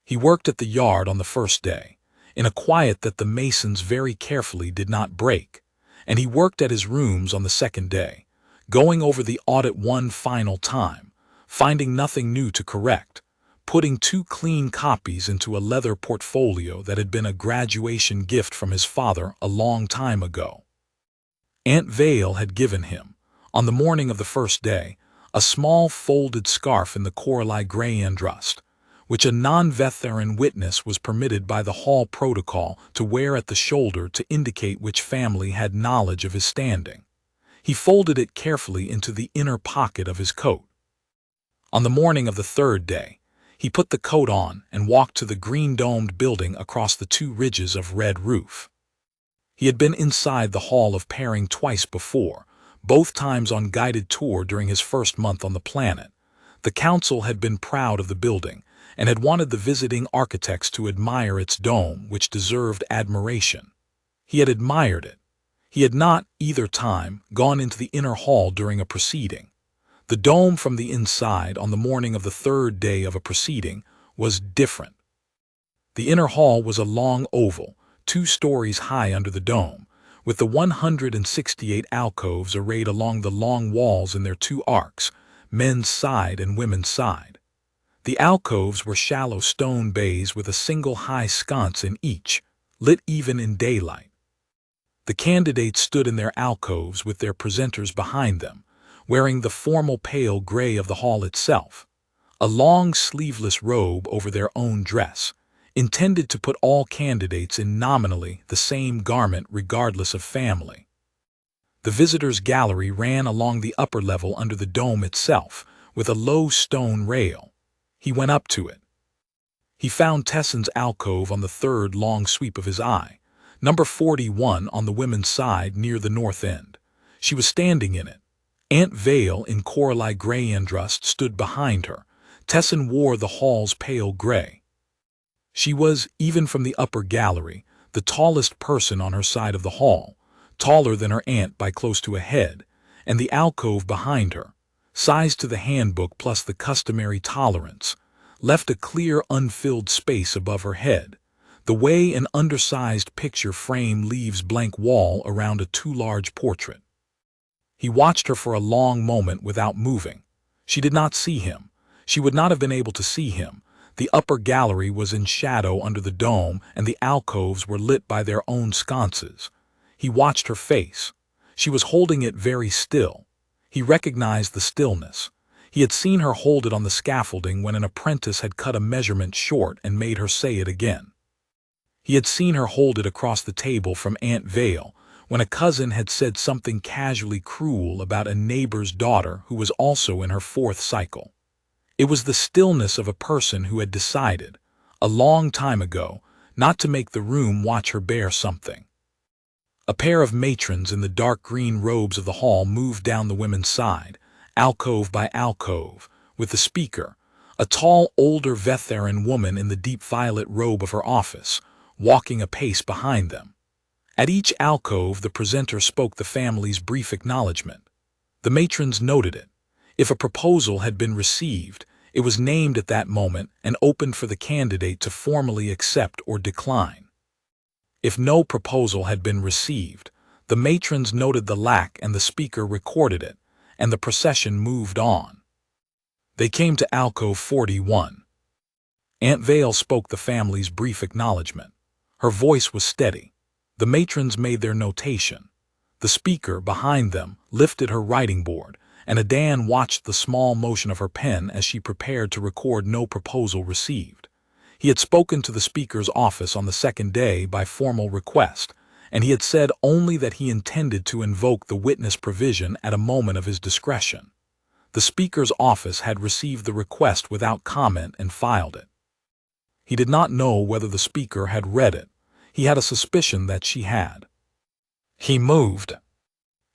He worked at the yard on the first day, in a quiet that the masons very carefully did not break, and he worked at his rooms on the second day, going over the audit one final time, finding nothing new to correct, putting 2 clean copies into a leather portfolio that had been a graduation gift from his father a long time ago. Aunt Vale had given him, on the morning of the first day, a small folded scarf in the Coralie gray andrust, which a non-Veth'aran witness was permitted by the hall protocol to wear at the shoulder to indicate which family had knowledge of his standing. He folded it carefully into the inner pocket of his coat. On the morning of the third day, he put the coat on and walked to the green-domed building across the 2 ridges of red roof. He had been inside the Hall of Pairing twice before, both times on guided tour during his first month on the planet. The council had been proud of the building, and had wanted the visiting architects to admire its dome, which deserved admiration. He had admired it. He had not, either time, gone into the inner hall during a proceeding. The dome from the inside on the morning of the third day of a proceeding was different. The inner hall was a long oval, 2 stories high under the dome, with the 168 alcoves arrayed along the long walls in their two arcs, men's side and women's side. The alcoves were shallow stone bays with a single high sconce in each, lit even in daylight. The candidates stood in their alcoves with their presenters behind them, wearing the formal pale gray of the hall itself, a long sleeveless robe over their own dress, intended to put all candidates in nominally the same garment regardless of family. The visitors' gallery ran along the upper level under the dome itself, with a low stone rail. He went up to it. He found Tesson's alcove on the third long sweep of his eye, number 41 on the women's side near the north end. She was standing in it. Aunt Vale in Coralie Gray Andrust stood behind her. Tesson wore the hall's pale gray. She was, even from the upper gallery, the tallest person on her side of the hall, taller than her aunt by close to a head, and the alcove behind her, sized to the handbook plus the customary tolerance, left a clear unfilled space above her head, the way an undersized picture frame leaves blank wall around a too large portrait. He watched her for a long moment without moving. She did not see him. She would not have been able to see him. The upper gallery was in shadow under the dome, and the alcoves were lit by their own sconces. He watched her face. She was holding it very still. He recognized the stillness. He had seen her hold it on the scaffolding when an apprentice had cut a measurement short and made her say it again. He had seen her hold it across the table from Aunt Vale when a cousin had said something casually cruel about a neighbor's daughter who was also in her fourth cycle. It was the stillness of a person who had decided, a long time ago, not to make the room watch her bear something. A pair of matrons in the dark green robes of the hall moved down the women's side, alcove by alcove, with the speaker, a tall, older Veth'aran woman in the deep violet robe of her office, walking a pace behind them. At each alcove the presenter spoke the family's brief acknowledgement. The matrons noted it. If a proposal had been received, it was named at that moment and opened for the candidate to formally accept or decline. If no proposal had been received, the matrons noted the lack and the speaker recorded it, and the procession moved on. They came to alcove 41. Aunt Vale spoke the family's brief acknowledgement. Her voice was steady. The matrons made their notation. The speaker, behind them, lifted her writing board, and Adan watched the small motion of her pen as she prepared to record no proposal received. He had spoken to the speaker's office on the second day by formal request, and he had said only that he intended to invoke the witness provision at a moment of his discretion. The speaker's office had received the request without comment and filed it. He did not know whether the speaker had read it. He had a suspicion that she had. He moved.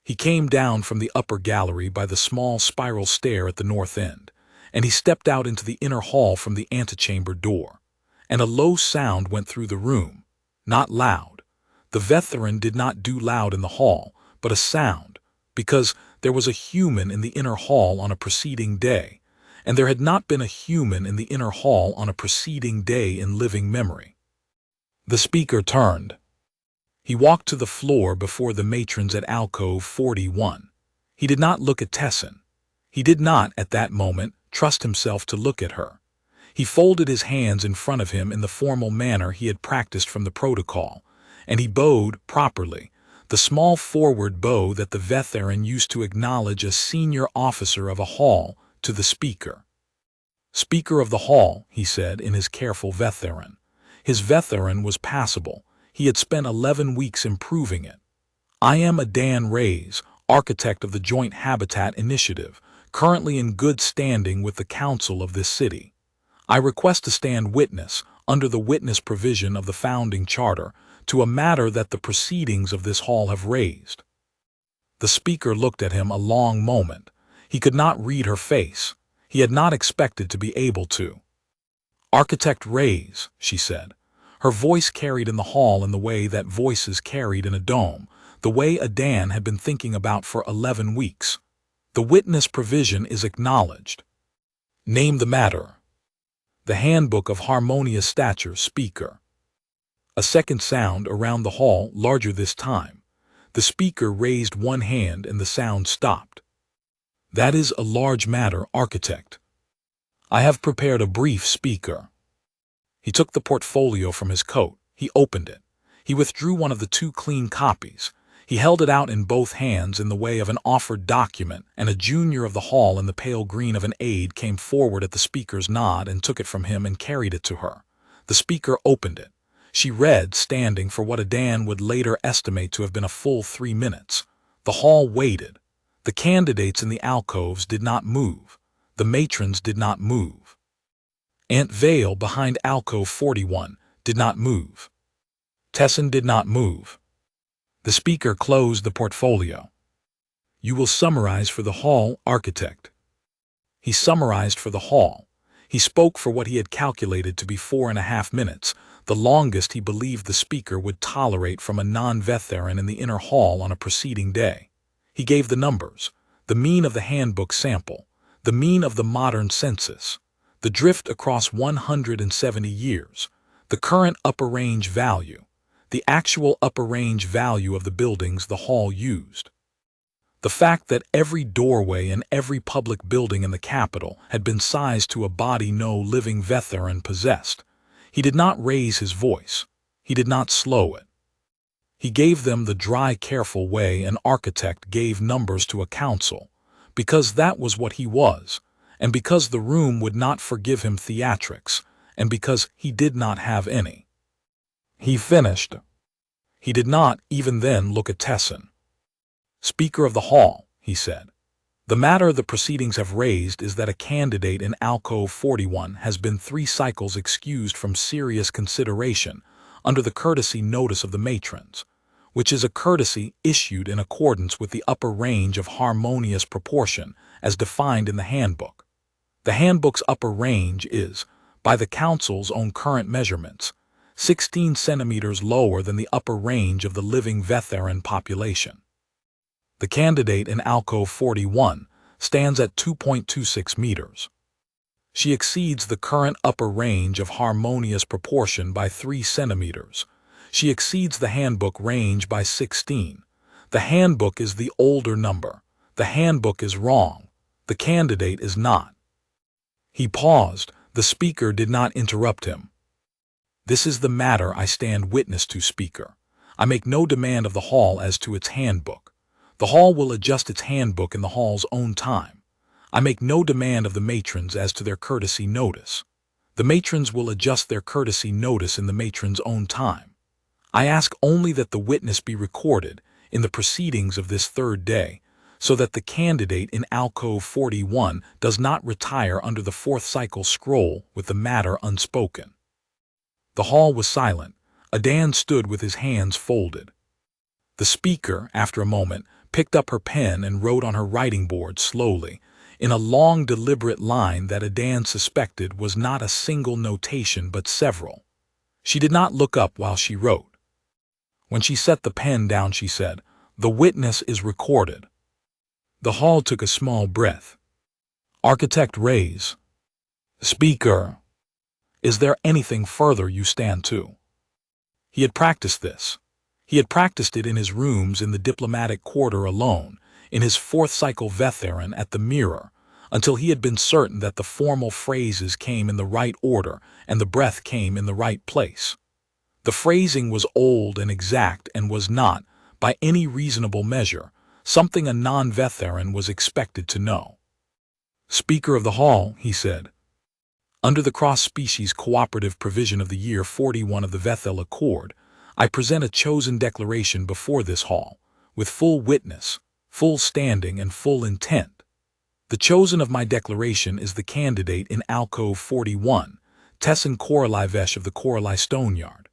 He came down from the upper gallery by the small spiral stair at the north end, and he stepped out into the inner hall from the antechamber door. And a low sound went through the room, not loud. The Veth'aran did not do loud in the hall, but a sound, because there was a human in the inner hall on a preceding day, and there had not been a human in the inner hall on a preceding day in living memory. The speaker turned. He walked to the floor before the matrons at alcove 41. He did not look at Tesson. He did not, at that moment, trust himself to look at her. He folded his hands in front of him in the formal manner he had practiced from the protocol, and he bowed properly, the small forward bow that the Veth'aran used to acknowledge a senior officer of a hall to the speaker. "Speaker of the hall," he said in his careful Veth'aran. His Veth'aran was passable. He had spent 11 weeks improving it. "I am Adan Reyes, architect of the Joint Habitat Initiative, currently in good standing with the council of this city. I request to stand witness, under the witness provision of the founding charter, to a matter that the proceedings of this hall have raised." The speaker looked at him a long moment. He could not read her face. He had not expected to be able to. "Architect Reyes," she said. Her voice carried in the hall in the way that voices carried in a dome, the way Adan had been thinking about for 11 weeks. "The witness provision is acknowledged." "Name the matter." "The handbook of harmonious stature, speaker." A second sound around the hall, larger this time. The speaker raised one hand and the sound stopped. "That is a large matter, architect. I have prepared a brief speaker." He took the portfolio from his coat. He opened it. He withdrew one of the two clean copies. He held it out in both hands in the way of an offered document, and a junior of the hall in the pale green of an aide came forward at the speaker's nod and took it from him and carried it to her. The speaker opened it. She read, standing for what Adan would later estimate to have been a full 3 minutes. The hall waited. The candidates in the alcoves did not move. The matrons did not move. Aunt Vale, behind alcove 41, did not move. Tessin did not move. The speaker closed the portfolio. "You will summarize for the hall, architect." He summarized for the hall. He spoke for what he had calculated to be 4.5 minutes, the longest he believed the speaker would tolerate from a non-Veth'aran in the inner hall on a preceding day. He gave the numbers: the mean of the handbook sample, the mean of the modern census, the drift across 170 years, the current upper range value, the actual upper range value of the buildings the hall used. The fact that every doorway in every public building in the capital had been sized to a body no living Veth'aran possessed. He did not raise his voice. He did not slow it. He gave them the dry, careful way an architect gave numbers to a council, because that was what he was, and because the room would not forgive him theatrics, and because he did not have any. He finished. He did not, even then, look at Tessin. "Speaker of the hall," he said, "the matter the proceedings have raised is that a candidate in alcove 41 has been 3 cycles excused from serious consideration under the courtesy notice of the matrons, which is a courtesy issued in accordance with the upper range of harmonious proportion as defined in the handbook. The handbook's upper range is, by the council's own current measurements, 16 centimeters lower than the upper range of the living Veth'aran population. The candidate in alcove 41 stands at 2.26 meters. She exceeds the current upper range of harmonious proportion by 3 centimeters. She exceeds the handbook range by 16. The handbook is the older number. The handbook is wrong. The candidate is not." He paused. The speaker did not interrupt him. "This is the matter I stand witness to, speaker. I make no demand of the hall as to its handbook. The hall will adjust its handbook in the hall's own time. I make no demand of the matrons as to their courtesy notice. The matrons will adjust their courtesy notice in the matrons' own time. I ask only that the witness be recorded in the proceedings of this 3rd day, so that the candidate in alcove 41 does not retire under the 4th cycle scroll with the matter unspoken." The hall was silent. Adan stood with his hands folded. The speaker, after a moment, picked up her pen and wrote on her writing board slowly, in a long deliberate line that Adan suspected was not a single notation but several. She did not look up while she wrote. When she set the pen down, she said, "The witness is recorded." The hall took a small breath. Architect Reyes. "Speaker, is there anything further you stand to?" He had practiced this. He had practiced it in his rooms in the diplomatic quarter alone, in his 4th cycle Veth'aran at the mirror, until he had been certain that the formal phrases came in the right order and the breath came in the right place. The phrasing was old and exact and was not, by any reasonable measure, something a non-Veth'aran was expected to know. "Speaker of the hall," he said, "under the cross-species cooperative provision of the year 41 of the Veth'el Accord, I present a chosen declaration before this hall, with full witness, full standing, and full intent. The chosen of my declaration is the candidate in alcove 41, Tessin Koralivesh of the Korali Stoneyard.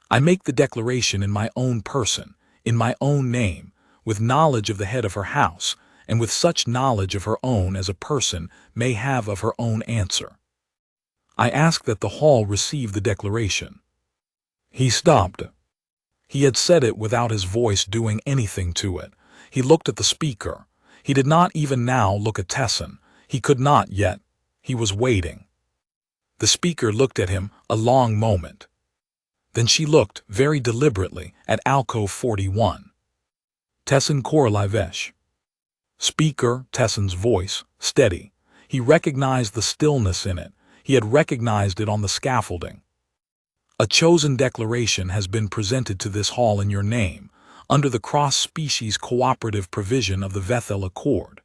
I make the declaration in my own person, in my own name, with knowledge of the head of her house, and with such knowledge of her own as a person may have of her own answer. I ask that the hall receive the declaration." He stopped. He had said it without his voice doing anything to it. He looked at the speaker. He did not even now look at Tessin. He could not yet. He was waiting. The speaker looked at him a long moment. Then she looked, very deliberately, at alcove 41. Tessin Korolivesh. Speaker, Tessin's voice, steady. He recognized the stillness in it. He had recognized it on the scaffolding. A chosen declaration has been presented to this hall in your name, under the cross-species cooperative provision of the Veth'aran Accord.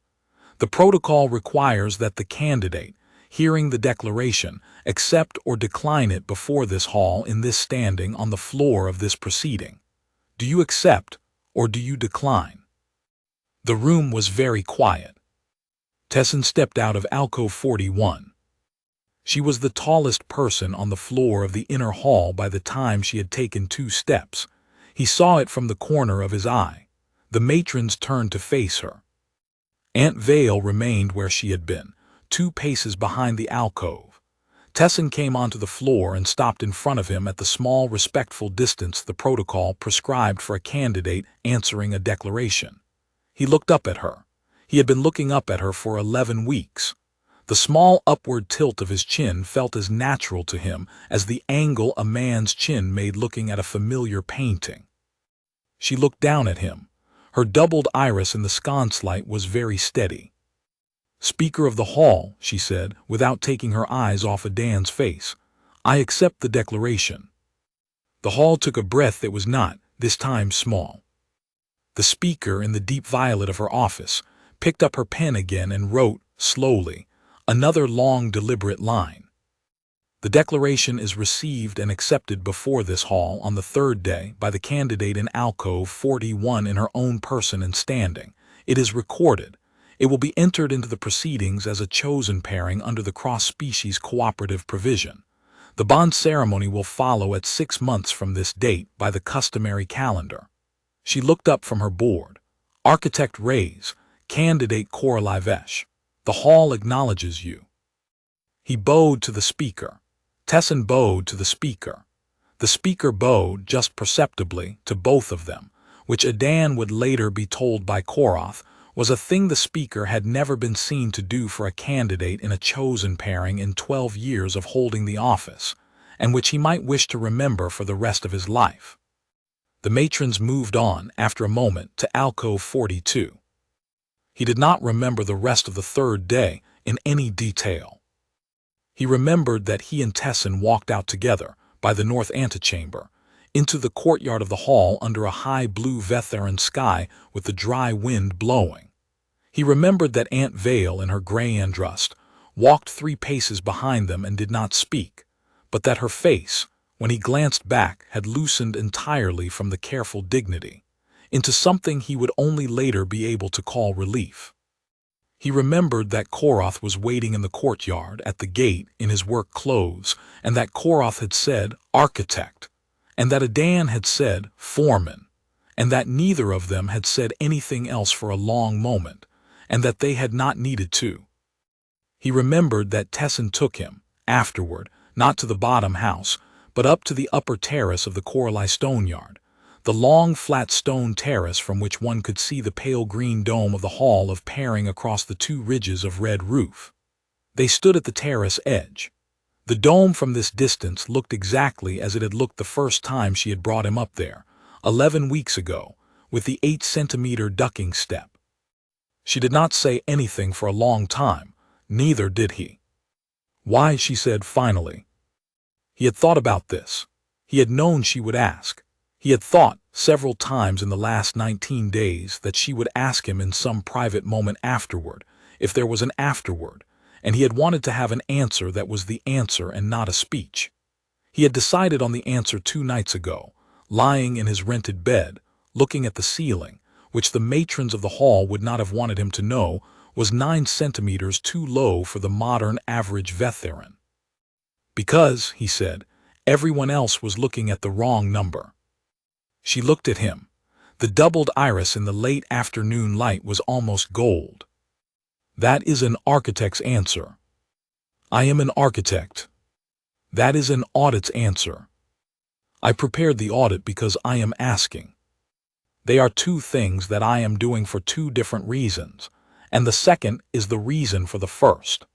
The protocol requires that the candidate, hearing the declaration, accept or decline it before this hall in this standing on the floor of this proceeding. Do you accept or do you decline? The room was very quiet. Tessin stepped out of alcove 41. She was the tallest person on the floor of the inner hall by the time she had taken 2 steps. He saw it from the corner of his eye. The matrons turned to face her. Aunt Vale remained where she had been, 2 paces behind the alcove. Tessin came onto the floor and stopped in front of him at the small, respectful distance the protocol prescribed for a candidate answering a declaration. He looked up at her. He had been looking up at her for 11 weeks. The small upward tilt of his chin felt as natural to him as the angle a man's chin made looking at a familiar painting. She looked down at him. Her doubled iris in the sconce light was very steady. Speaker of the hall, she said, without taking her eyes off of Dan's face, I accept the declaration. The hall took a breath that was not, this time, small. The speaker, in the deep violet of her office, picked up her pen again and wrote, slowly, another long, deliberate line. The declaration is received and accepted before this hall on the 3rd day by the candidate in alcove 41 in her own person and standing. It is recorded. It will be entered into the proceedings as a chosen pairing under the cross-species cooperative provision. The bond ceremony will follow at 6 months from this date by the customary calendar. She looked up from her board. Architect Reyes, candidate Korolivesh. The hall acknowledges you. He bowed to the speaker. Tessin bowed to the speaker. The speaker bowed just perceptibly to both of them, which Adan would later be told by Koroth was a thing the speaker had never been seen to do for a candidate in a chosen pairing in 12 years of holding the office, and which he might wish to remember for the rest of his life. The matrons moved on, after a moment, to alcove 42. He did not remember the rest of the 3rd day in any detail. He remembered that he and Tessin walked out together, by the north antechamber, into the courtyard of the hall under a high blue Veth'aran sky with the dry wind blowing. He remembered that Aunt Vale in her gray andrust walked 3 paces behind them and did not speak, but that her face, when he glanced back, had loosened entirely from the careful dignity, into something he would only later be able to call relief. He remembered that Koroth was waiting in the courtyard at the gate in his work clothes, and that Koroth had said, architect, and that Adan had said, foreman, and that neither of them had said anything else for a long moment, and that they had not needed to. He remembered that Tessin took him, afterward, not to the bottom house, but up to the upper terrace of the Koroli stoneyard, the long flat stone terrace from which one could see the pale green dome of the hall of pairing across the 2 ridges of red roof. They stood at the terrace edge. The dome from this distance looked exactly as it had looked the first time she had brought him up there, 11 weeks ago, with the 8-centimeter ducking step. She did not say anything for a long time, neither did he. Why, she said finally. He had thought about this. He had known she would ask. He had thought, several times in the last 19 days, that she would ask him in some private moment afterward, if there was an afterward, and he had wanted to have an answer that was the answer and not a speech. He had decided on the answer 2 nights ago, lying in his rented bed, looking at the ceiling, which the matrons of the hall would not have wanted him to know was 9 centimeters too low for the modern average Veth'aran. Because, he said, everyone else was looking at the wrong number. She looked at him. The doubled iris in the late afternoon light was almost gold. That is an architect's answer. I am an architect. That is an audit's answer. I prepared the audit because I am asking. They are 2 things that I am doing for 2 different reasons, and the second is the reason for the first.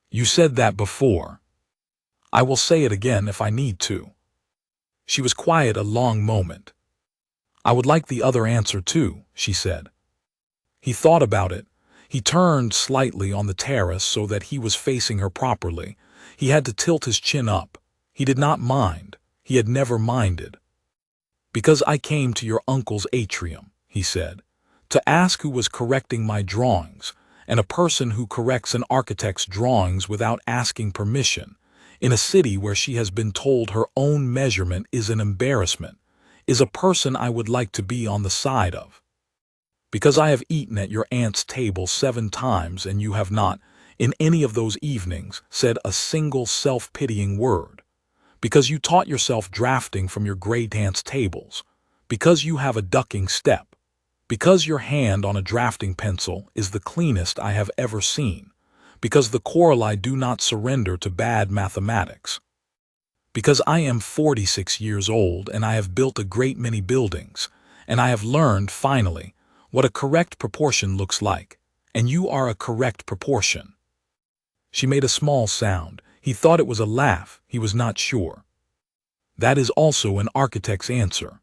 You said that before. I will say it again if I need to. She was quiet a long moment. I would like the other answer too, she said. He thought about it. He turned slightly on the terrace so that he was facing her properly. He had to tilt his chin up. He did not mind. He had never minded. Because I came to your uncle's atrium, he said, to ask who was correcting my drawings, and a person who corrects an architect's drawings without asking permission, in a city where she has been told her own measurement is an embarrassment, is a person I would like to be on the side of. Because I have eaten at your aunt's table 7 times and you have not, in any of those evenings, said a single self-pitying word. Because you taught yourself drafting from your great-aunt's tables. Because you have a ducking step. Because your hand on a drafting pencil is the cleanest I have ever seen. Because the Coralie do not surrender to bad mathematics. Because I am 46 years old and I have built a great many buildings, and I have learned, finally, what a correct proportion looks like, and you are a correct proportion. She made a small sound. He thought it was a laugh. He was not sure. That is also an architect's answer.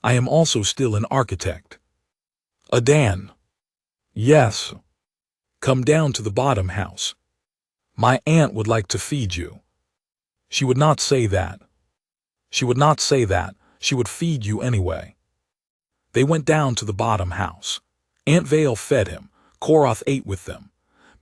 I am also still an architect. Adan. Yes. Come down to the bottom house. My aunt would like to feed you. She would not say that. She would not say that. She would feed you anyway. They went down to the bottom house. Aunt Vale fed him. Korath ate with them.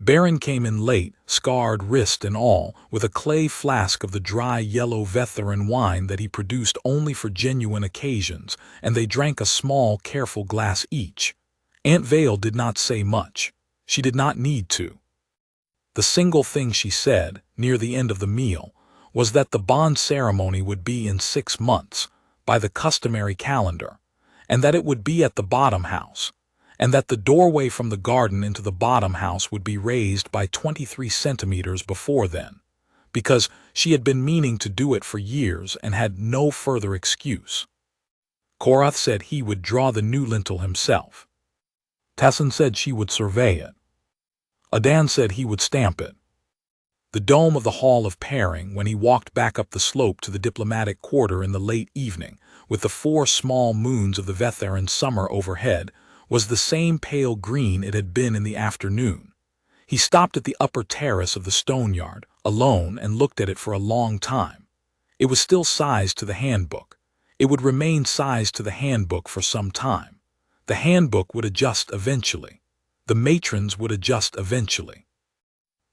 Baron came in late, scarred wrist and all, with a clay flask of the dry yellow Veth'aran wine that he produced only for genuine occasions, and they drank a small, careful glass each. Aunt Vale did not say much. She did not need to. The single thing she said, near the end of the meal, was that the bond ceremony would be in 6 months, by the customary calendar, and that it would be at the bottom house, and that the doorway from the garden into the bottom house would be raised by 23 centimeters before then, because she had been meaning to do it for years and had no further excuse. Korath said he would draw the new lintel himself. Tessin said she would survey it. Adan said he would stamp it. The dome of the Hall of Pairing, when he walked back up the slope to the diplomatic quarter in the late evening, with the 4 small moons of the Veth'aran summer overhead, was the same pale green it had been in the afternoon. He stopped at the upper terrace of the stoneyard, alone, and looked at it for a long time. It was still sized to the handbook. It would remain sized to the handbook for some time. The handbook would adjust eventually. The matrons would adjust eventually.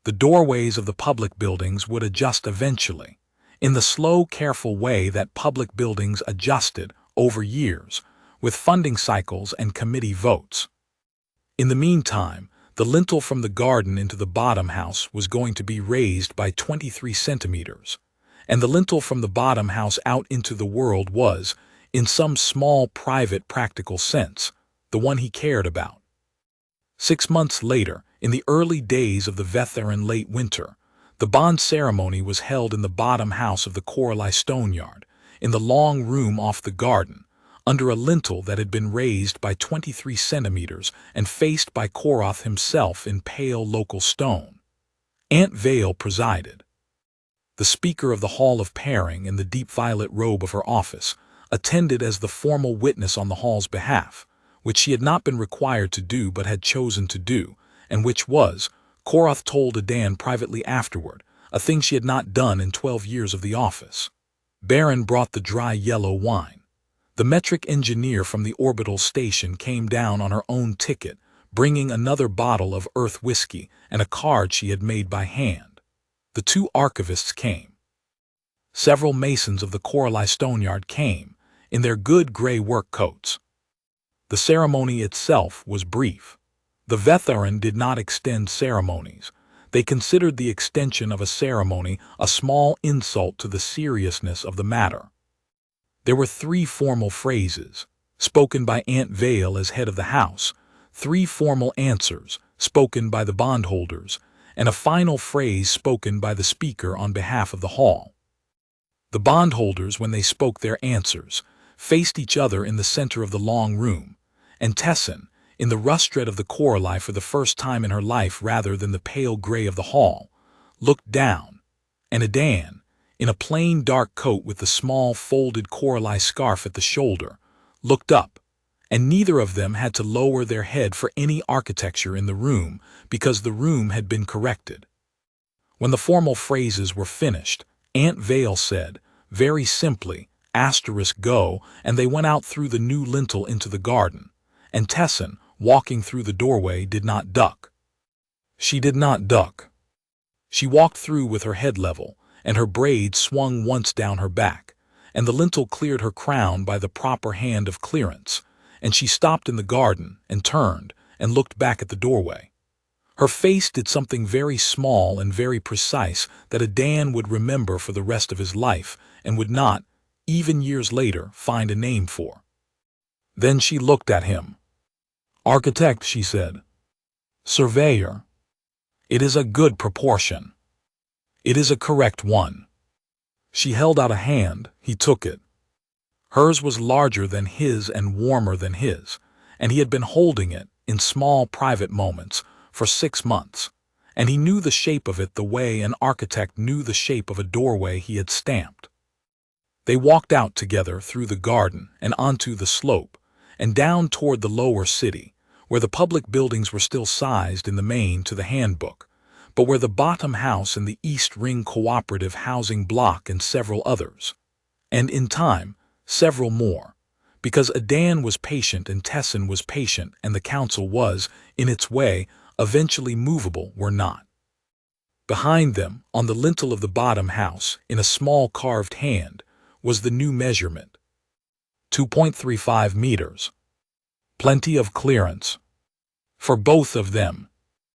The doorways of the public buildings would adjust eventually, in the slow, careful way that public buildings adjusted over years, with funding cycles and committee votes. In the meantime, the lintel from the garden into the bottom house was going to be raised by 23 centimeters, and the lintel from the bottom house out into the world was, in some small, private, practical sense, the one he cared about. 6 months later, in the early days of the Veth'aran late winter, the bond ceremony was held in the bottom house of the Coralie stoneyard, in the long room off the garden, under a lintel that had been raised by 23 centimeters and faced by Korath himself in pale local stone. Aunt Vale presided. The Speaker of the Hall of Pairing, in the deep violet robe of her office, attended as the formal witness on the hall's behalf, which she had not been required to do but had chosen to do, and which was, Korath told Adan privately afterward, a thing she had not done in 12 years of the office. Baron brought the dry yellow wine. The metric engineer from the orbital station came down on her own ticket, bringing another bottle of earth whiskey and a card she had made by hand. The 2 archivists came. Several masons of the Coralie stoneyard came, in their good gray work coats. The ceremony itself was brief. The Veth'aran did not extend ceremonies. They considered the extension of a ceremony a small insult to the seriousness of the matter. There were 3 formal phrases, spoken by Aunt Vale as head of the house, 3 formal answers, spoken by the bondholders, and a final phrase spoken by the speaker on behalf of the hall. The bondholders, when they spoke their answers, faced each other in the center of the long room, and Tessin, in the rust red of the Coralie for the first time in her life rather than the pale gray of the hall, looked down, and Adan, in a plain dark coat with the small folded Coralie scarf at the shoulder, looked up, and neither of them had to lower their head for any architecture in the room because the room had been corrected. When the formal phrases were finished, Aunt Vale said, very simply, "go," and they went out through the new lintel into the garden, and Tessin, walking through the doorway, did not duck. She did not duck. She walked through with her head level, and her braids swung once down her back, and the lintel cleared her crown by the proper hand of clearance, and she stopped in the garden and turned and looked back at the doorway. Her face did something very small and very precise that a Dan would remember for the rest of his life and would not, even years later, find a name for. Then she looked at him. "Architect," she said. "Surveyor. It is a good proportion. It is a correct one." She held out a hand. He took it. Hers was larger than his and warmer than his, and he had been holding it, in small private moments, for 6 months, and he knew the shape of it the way an architect knew the shape of a doorway he had stamped. They walked out together through the garden and onto the slope, and down toward the lower city, where the public buildings were still sized in the main to the handbook, but where the bottom house in the East Ring Cooperative Housing Block and several others, and in time, several more, because Adan was patient and Tessin was patient and the council was, in its way, eventually movable, were not. Behind them, on the lintel of the bottom house, in a small carved hand, was the new measurement. 2.35 meters. Plenty of clearance. For both of them.